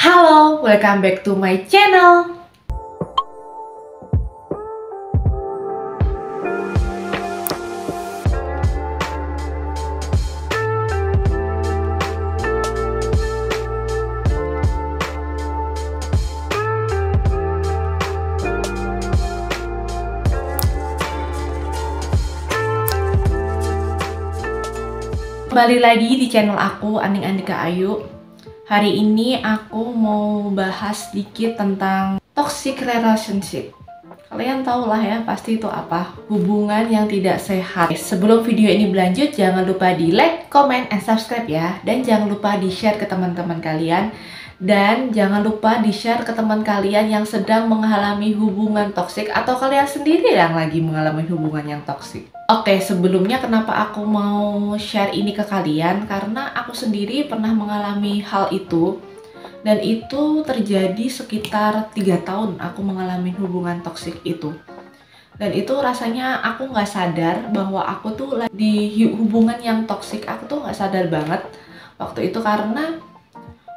Halo, welcome back to my channel. Kembali lagi di channel aku, Aning Andika Ayu. Hari ini aku mau bahas sedikit tentang toxic relationship. Kalian tau lah ya, pasti itu apa? Hubungan yang tidak sehat. Sebelum video ini berlanjut, jangan lupa di like, comment, and subscribe ya. Dan jangan lupa di share ke teman-teman kalian. Dan jangan lupa di-share ke teman kalian yang sedang mengalami hubungan toksik atau kalian sendiri yang lagi mengalami hubungan yang toksik. Oke, sebelumnya kenapa aku mau share ini ke kalian? Karena aku sendiri pernah mengalami hal itu. Dan itu terjadi sekitar 3 tahun aku mengalami hubungan toksik itu. Dan itu rasanya aku nggak sadar bahwa aku tuh di hubungan yang toksik. Aku tuh nggak sadar banget waktu itu karena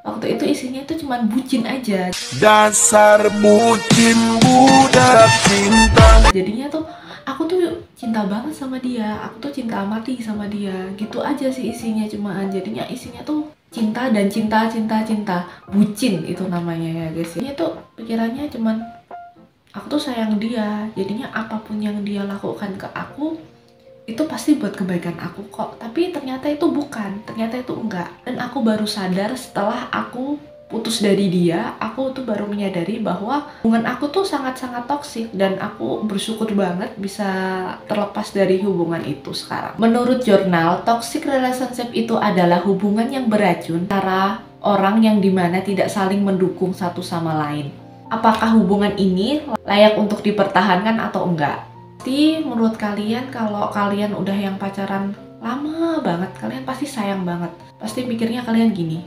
waktu itu isinya itu cuman bucin aja. Dasar bucin budak cinta. Jadinya tuh aku tuh cinta banget sama dia, aku tuh cinta mati sama dia. Gitu aja sih isinya cuman. Jadinya isinya tuh cinta dan cinta. Bucin itu namanya ya guys. Ini tuh pikirannya cuman aku tuh sayang dia. Jadinya apapun yang dia lakukan ke aku itu pasti buat kebaikan aku kok. Tapi ternyata itu bukan, ternyata itu enggak. Dan aku baru sadar setelah aku putus dari dia, aku tuh baru menyadari bahwa hubungan aku tuh sangat-sangat toksik. Dan aku bersyukur banget bisa terlepas dari hubungan itu sekarang. Menurut jurnal, toxic relationship itu adalah hubungan yang beracun antara orang yang dimana tidak saling mendukung satu sama lain. Apakah hubungan ini layak untuk dipertahankan atau enggak? Pasti menurut kalian kalau kalian udah yang pacaran lama banget, kalian pasti sayang banget. Pasti mikirnya kalian gini,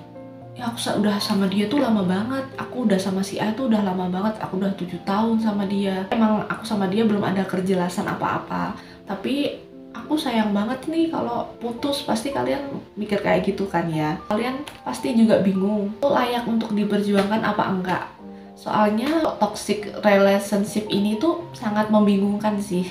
ya aku udah sama dia tuh lama banget, aku udah sama si A tuh udah lama banget, aku udah 7 tahun sama dia. Emang aku sama dia belum ada kejelasan apa-apa, tapi aku sayang banget nih kalau putus. Pasti kalian mikir kayak gitu kan ya. Kalian pasti juga bingung, itu layak untuk diperjuangkan apa enggak. Soalnya toxic relationship ini tuh sangat membingungkan sih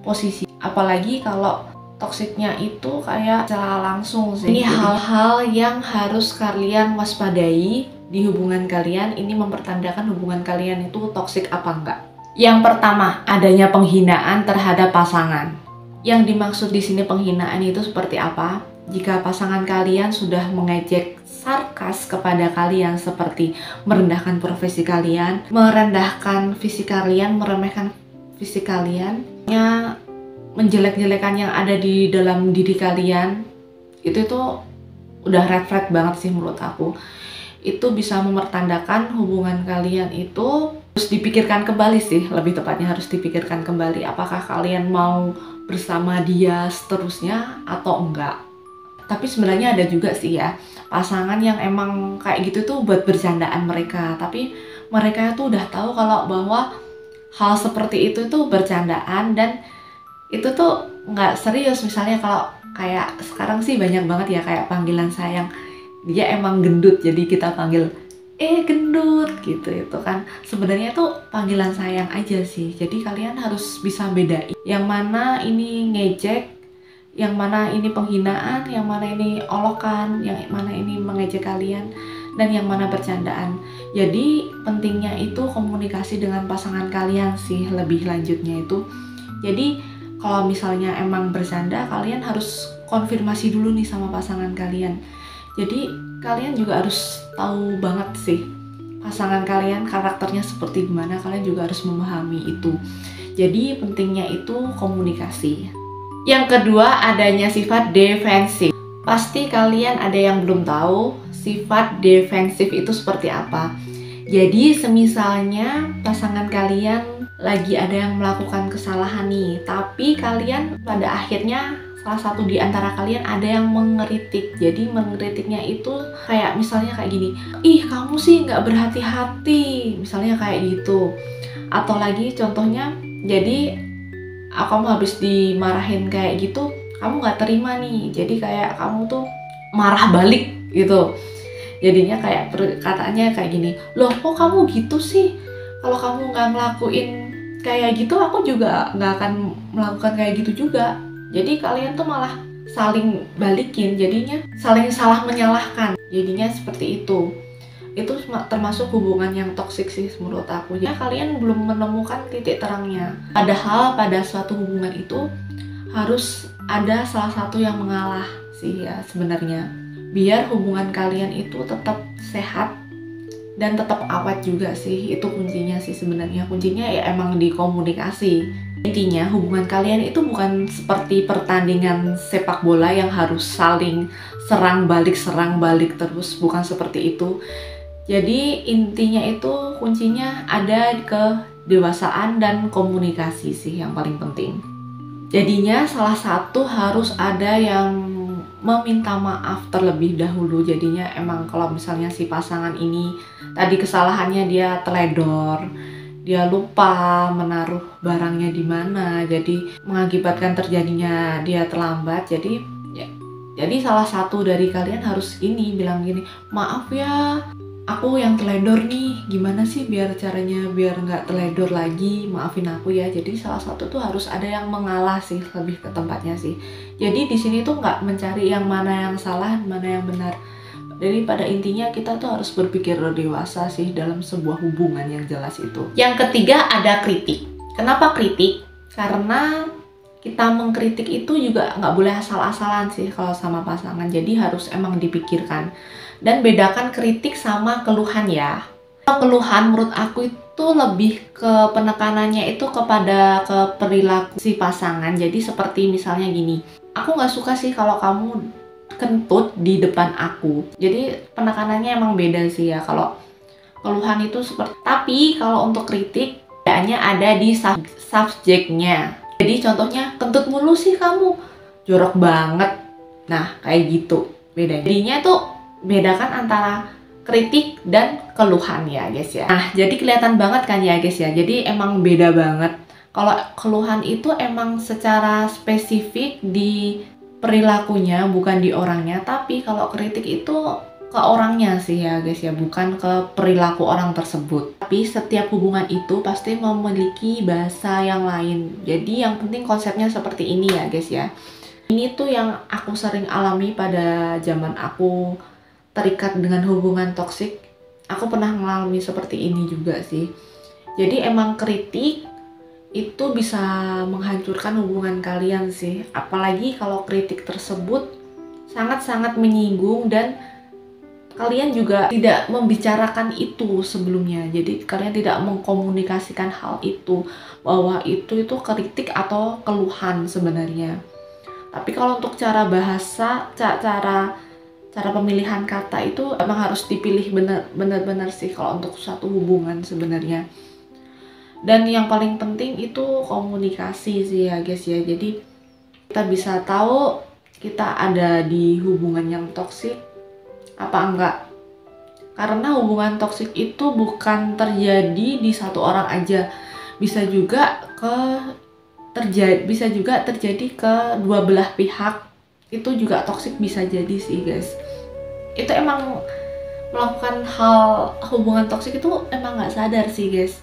posisi. Apalagi kalau toksiknya itu kayak secara langsung sih. Ini hal-hal yang harus kalian waspadai di hubungan kalian. Ini mempertandakan hubungan kalian itu toksik apa enggak. Yang pertama, adanya penghinaan terhadap pasangan. Yang dimaksud di sini penghinaan itu seperti apa? Jika pasangan kalian sudah mengejek sarkas kepada kalian seperti merendahkan profesi kalian, merendahkan fisik kalian, meremehkan fisik kalian, menjelek-jelekan yang ada di dalam diri kalian, itu tuh udah red flag banget sih menurut aku. Itu bisa mempertandakan hubungan kalian itu harus dipikirkan kembali sih, lebih tepatnya harus dipikirkan kembali apakah kalian mau bersama dia seterusnya atau enggak. Tapi sebenarnya ada juga sih ya pasangan yang emang kayak gitu tuh buat bercandaan mereka, tapi mereka tuh udah tahu kalau bahwa hal seperti itu tuh bercandaan dan itu tuh nggak serius. Misalnya kalau kayak sekarang sih banyak banget ya kayak panggilan sayang, dia emang gendut jadi kita panggil gendut gitu. Itu kan sebenarnya tuh panggilan sayang aja sih. Jadi kalian harus bisa bedain yang mana ini ngejek, yang mana ini penghinaan, yang mana ini olokan, yang mana ini mengejek kalian, dan yang mana bercandaan. Jadi pentingnya itu komunikasi dengan pasangan kalian sih lebih lanjutnya itu. Jadi kalau misalnya emang bercanda, kalian harus konfirmasi dulu nih sama pasangan kalian. Jadi kalian juga harus tahu banget sih pasangan kalian karakternya seperti gimana, kalian juga harus memahami itu. Jadi pentingnya itu komunikasi. Yang kedua, adanya sifat defensif. Pasti kalian ada yang belum tahu sifat defensif itu seperti apa. Jadi semisalnya pasangan kalian lagi ada yang melakukan kesalahan nih, tapi kalian pada akhirnya salah satu di antara kalian ada yang mengkritik. Jadi mengkritiknya itu kayak misalnya kayak gini, ih kamu sih nggak berhati-hati, misalnya kayak gitu. Atau lagi contohnya, jadi kamu habis dimarahin kayak gitu, kamu nggak terima nih, jadi kayak kamu tuh marah balik gitu. Jadinya kayak perkataannya kayak gini, loh kok kamu gitu sih, kalau kamu nggak ngelakuin kayak gitu aku juga nggak akan melakukan kayak gitu juga. Jadi kalian tuh malah saling balikin, jadinya saling salah menyalahkan, jadinya seperti itu termasuk hubungan yang toksik sih menurut aku. Jadi kalian belum menemukan titik terangnya, padahal pada suatu hubungan itu harus ada salah satu yang mengalah sih ya sebenarnya, biar hubungan kalian itu tetap sehat dan tetap awet juga sih. Itu kuncinya sih sebenarnya, kuncinya ya emang di komunikasi. Intinya hubungan kalian itu bukan seperti pertandingan sepak bola yang harus saling serang balik terus, bukan seperti itu. Jadi intinya itu kuncinya ada ke kedewasaan dan komunikasi sih yang paling penting. Jadinya salah satu harus ada yang meminta maaf terlebih dahulu. Jadinya emang kalau misalnya si pasangan ini tadi kesalahannya dia teledor, dia lupa menaruh barangnya di mana, jadi mengakibatkan terjadinya dia terlambat. Jadi salah satu dari kalian harus bilang gini, maaf ya, aku yang teledor nih, gimana sih caranya biar nggak teledor lagi, maafin aku ya. Jadi salah satu tuh harus ada yang mengalah sih, lebih ke tempatnya sih. Jadi di sini tuh nggak mencari yang mana yang salah, mana yang benar. Jadi pada intinya kita tuh harus berpikir dewasa sih dalam sebuah hubungan yang jelas itu. Yang ketiga ada kritik. Kenapa kritik? Karena kita mengkritik itu juga nggak boleh asal-asalan sih kalau sama pasangan. Jadi harus emang dipikirkan. Dan bedakan kritik sama keluhan ya. Keluhan menurut aku itu lebih ke penekanannya itu kepada ke perilaku si pasangan. Jadi seperti misalnya gini, aku nggak suka sih kalau kamu kentut di depan aku. Jadi penekanannya emang beda sih ya. Kalau keluhan itu seperti, tapi kalau untuk kritik bedanya ada di subjeknya. Jadi contohnya, kentut mulu sih kamu, jorok banget. Nah kayak gitu bedanya. Jadinya tuh bedakan antara kritik dan keluhan ya guys ya. Nah jadi kelihatan banget kan ya guys ya. Jadi emang beda banget. Kalau keluhan itu emang secara spesifik di perilakunya, bukan di orangnya. Tapi kalau kritik itu ke orangnya sih ya guys ya, bukan ke perilaku orang tersebut. Tapi setiap hubungan itu pasti memiliki bahasa yang lain. Jadi yang penting konsepnya seperti ini ya guys ya. Ini tuh yang aku sering alami pada zaman aku terikat dengan hubungan toksik. Aku pernah mengalami seperti ini juga sih. Jadi emang kritik itu bisa menghancurkan hubungan kalian sih. Apalagi kalau kritik tersebut sangat-sangat menyinggung dan kalian juga tidak membicarakan itu sebelumnya. Jadi kalian tidak mengkomunikasikan hal itu, bahwa itu kritik atau keluhan sebenarnya. Tapi kalau untuk cara bahasa, cara pemilihan kata itu emang harus dipilih benar-benar sih kalau untuk suatu hubungan sebenarnya. Dan yang paling penting itu komunikasi sih ya guys ya. Jadi kita bisa tahu kita ada di hubungan yang toksik apa enggak. Karena hubungan toksik itu bukan terjadi di satu orang aja. Bisa juga terjadi ke dua belah pihak. Itu juga toksik bisa jadi sih guys. Itu emang melakukan hal hubungan toksik itu emang nggak sadar sih guys.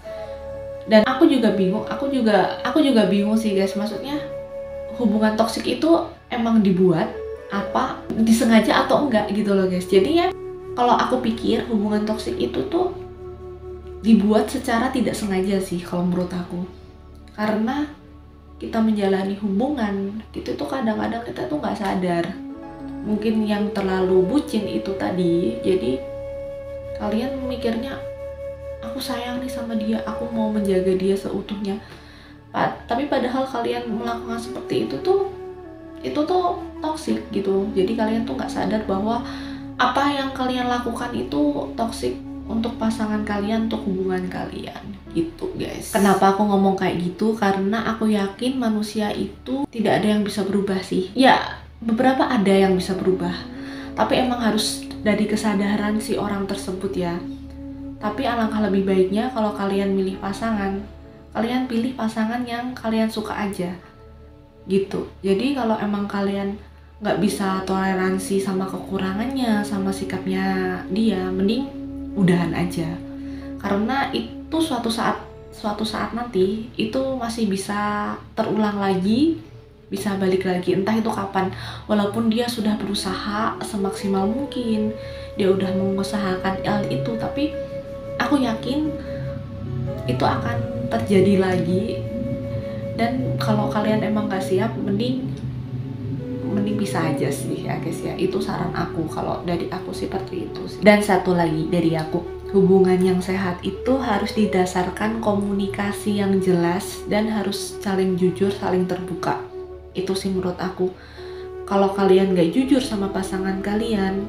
Dan aku juga bingung sih guys, maksudnya hubungan toksik itu emang dibuat apa disengaja atau enggak gitu loh guys. Jadi ya kalau aku pikir hubungan toksik itu tuh dibuat secara tidak sengaja sih kalau menurut aku. Karena kita menjalani hubungan itu tuh kadang-kadang kita tuh nggak sadar. Mungkin yang terlalu bucin itu tadi, jadi kalian mikirnya aku sayang nih sama dia, aku mau menjaga dia seutuhnya. Tapi padahal kalian melakukan seperti itu tuh toksik gitu. Jadi kalian tuh nggak sadar bahwa apa yang kalian lakukan itu toksik untuk pasangan kalian, untuk hubungan kalian gitu guys. Kenapa aku ngomong kayak gitu? Karena aku yakin manusia itu tidak ada yang bisa berubah sih. Ya beberapa ada yang bisa berubah, tapi emang harus dari kesadaran si orang tersebut ya. Tapi alangkah lebih baiknya kalau kalian milih pasangan, kalian pilih pasangan yang kalian suka aja gitu. Jadi kalau emang kalian nggak bisa toleransi sama kekurangannya, sama sikapnya dia, mending udahan aja. Karena itu suatu saat nanti itu masih bisa terulang lagi, bisa balik lagi, entah itu kapan. Walaupun dia sudah berusaha semaksimal mungkin, dia udah mengusahakan hal itu, tapi aku yakin itu akan terjadi lagi. Dan kalau kalian emang gak siap, mending bisa aja sih ya guys ya. Itu saran aku, kalau dari aku seperti itu sih. Dan satu lagi dari aku, hubungan yang sehat itu harus didasarkan komunikasi yang jelas dan harus saling jujur, saling terbuka. Itu sih menurut aku. Kalau kalian gak jujur sama pasangan kalian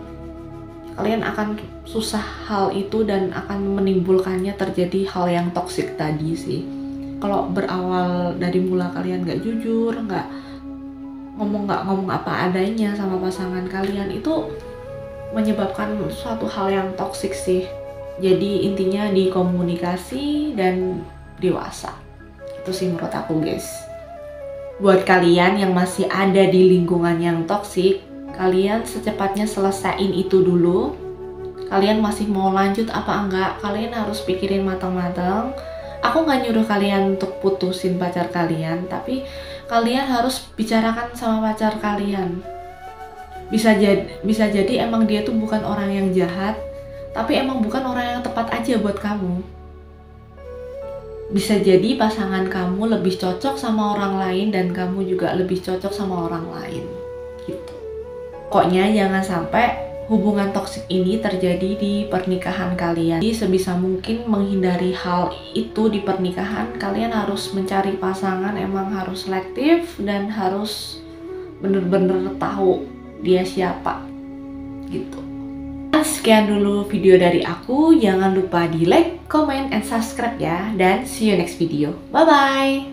akan susah hal itu dan akan menimbulkannya terjadi hal yang toksik tadi sih. Kalau berawal dari mula kalian gak jujur, nggak ngomong apa adanya sama pasangan kalian, itu menyebabkan suatu hal yang toksik sih. Jadi intinya di komunikasi dan dewasa. Itu sih menurut aku guys. Buat kalian yang masih ada di lingkungan yang toksik, kalian secepatnya selesaiin itu dulu. Kalian masih mau lanjut apa enggak, kalian harus pikirin matang-matang. Aku nggak nyuruh kalian untuk putusin pacar kalian, tapi kalian harus bicarakan sama pacar kalian. Bisa jadi emang dia tuh bukan orang yang jahat, tapi emang bukan orang yang tepat aja buat kamu. Bisa jadi pasangan kamu lebih cocok sama orang lain dan kamu juga lebih cocok sama orang lain gitu. Pokoknya jangan sampai hubungan toksik ini terjadi di pernikahan kalian. Jadi sebisa mungkin menghindari hal itu di pernikahan. Kalian harus mencari pasangan, emang harus selektif dan harus bener-bener tahu dia siapa gitu. Sekian dulu video dari aku. Jangan lupa di like, comment, and subscribe ya. Dan see you next video. Bye bye.